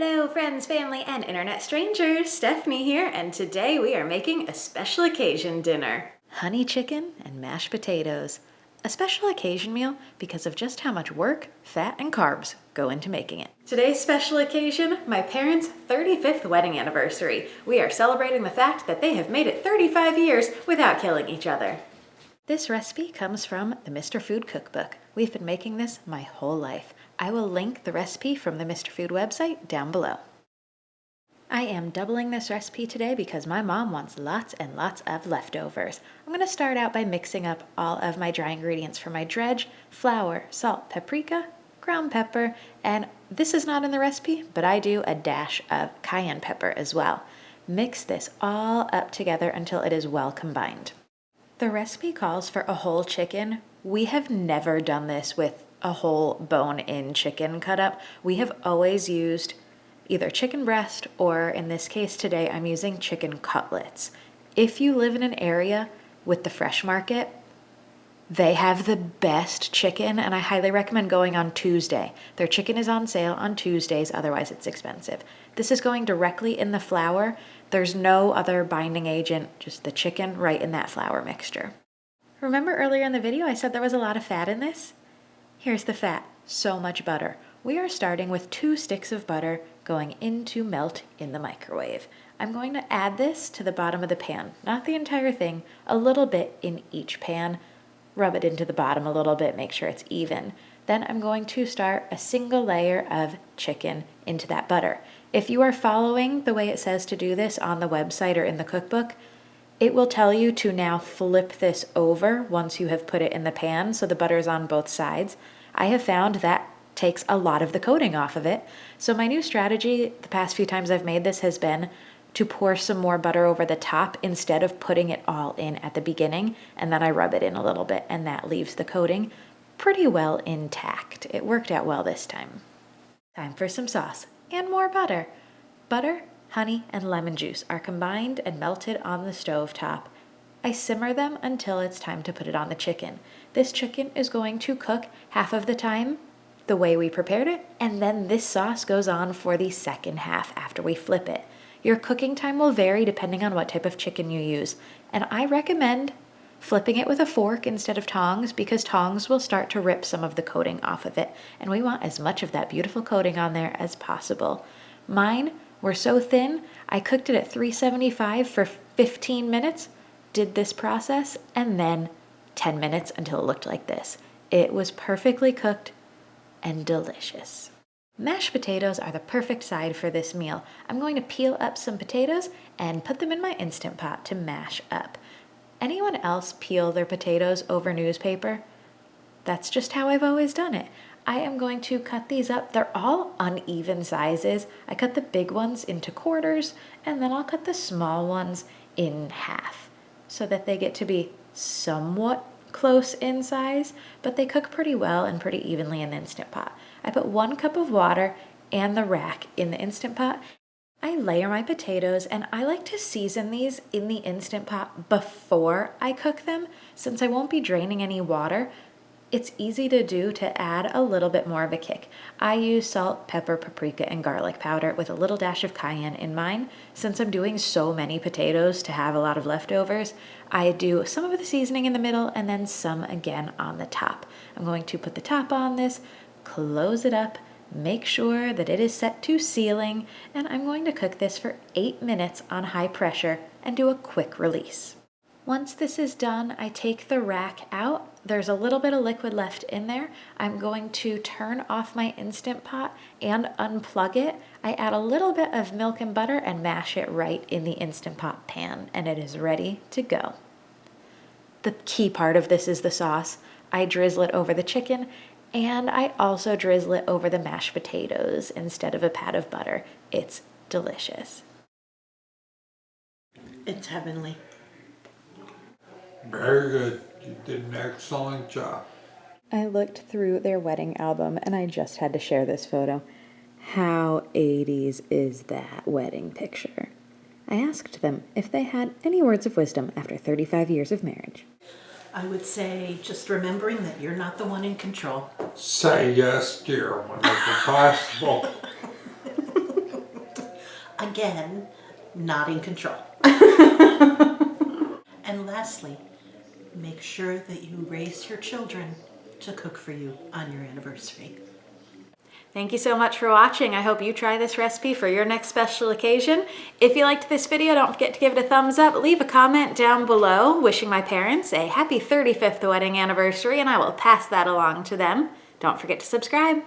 Hello friends, family, and internet strangers, Stephanie here, and today we are making a special occasion dinner. Honey chicken and mashed potatoes. A special occasion meal because of just how much work, fat, and carbs go into making it. Today's special occasion, my parents' 35th wedding anniversary. We are celebrating the fact that they have made it 35 years without killing each other. This recipe comes from the Mr. Food cookbook. We've been making this my whole life. I will link the recipe from the Mr. Food website down below. I am doubling this recipe today because my mom wants lots and lots of leftovers. I'm going to start out by mixing up all of my dry ingredients for my dredge: flour, salt, paprika, ground pepper, and this is not in the recipe, but I do a dash of cayenne pepper as well. Mix this all up together until it is well combined. The recipe calls for a whole chicken. We have never done this with a whole bone-in chicken cut up. We have always used either chicken breast, or in this case today, I'm using chicken cutlets. If you live in an area with the fresh market, they have the best chicken, and I highly recommend going on Tuesday. Their chicken is on sale on Tuesdays, otherwise it's expensive. This is going directly in the flour. There's no other binding agent, just the chicken right in that flour mixture. Remember earlier in the video I said there was a lot of fat in this? Here's the fat, so much butter. We are starting with 2 sticks of butter going into melt in the microwave. I'm going to add this to the bottom of the pan, not the entire thing, a little bit in each pan. Rub it into the bottom a little bit, make sure it's even. Then I'm going to start a single layer of chicken into that butter. If you are following the way it says to do this on the website or in the cookbook, it will tell you to now flip this over once you have put it in the pan so the butter is on both sides. I have found that takes a lot of the coating off of it. So my new strategy the past few times I've made this has been to pour some more butter over the top instead of putting it all in at the beginning, and then I rub it in a little bit and that leaves the coating pretty well intact. It worked out well this time. Time for some sauce and more butter. Butter, honey, and lemon juice are combined and melted on the stove top. I simmer them until it's time to put it on the chicken. This chicken is going to cook half of the time the way we prepared it, and then this sauce goes on for the second half after we flip it. Your cooking time will vary depending on what type of chicken you use, and I recommend flipping it with a fork instead of tongs because tongs will start to rip some of the coating off of it, and we want as much of that beautiful coating on there as possible. Mine were so thin, I cooked it at 375 for 15 minutes, did this process, and then 10 minutes until it looked like this. It was perfectly cooked and delicious. Mashed potatoes are the perfect side for this meal. I'm going to peel up some potatoes and put them in my Instant Pot to mash up. Anyone else peel their potatoes over newspaper? That's just how I've always done it. I am going to cut these up. They're all uneven sizes. I cut the big ones into quarters, and then I'll cut the small ones in half so that they get to be somewhat close in size, but they cook pretty well and pretty evenly in the Instant Pot. I put 1 cup of water and the rack in the Instant Pot. I layer my potatoes, and I like to season these in the Instant Pot before I cook them. Since I won't be draining any water, it's easy to do to add a little bit more of a kick. I use salt, pepper, paprika, and garlic powder with a little dash of cayenne in mine. Since I'm doing so many potatoes to have a lot of leftovers, I do some of the seasoning in the middle and then some again on the top. I'm going to put the top on this, close it up, make sure that it is set to sealing, and I'm going to cook this for 8 minutes on high pressure and do a quick release. Once this is done, I take the rack out. There's a little bit of liquid left in there. I'm going to turn off my Instant Pot and unplug it. I add a little bit of milk and butter and mash it right in the Instant Pot pan, and it is ready to go. The key part of this is the sauce. I drizzle it over the chicken, and I also drizzle it over the mashed potatoes instead of a pat of butter. It's delicious. It's heavenly. Very good. You did an excellent job. I looked through their wedding album and I just had to share this photo. How 80s is that wedding picture? I asked them if they had any words of wisdom after 35 years of marriage. I would say just remembering that you're not the one in control. Say yes, dear, whenever possible. again, not in control. And lastly, make sure that you raise your children to cook for you on your anniversary. Thank you so much for watching. I hope you try this recipe for your next special occasion. If you liked this video, don't forget to give it a thumbs up. Leave a comment down below wishing my parents a happy 35th wedding anniversary, and I will pass that along to them. Don't forget to subscribe.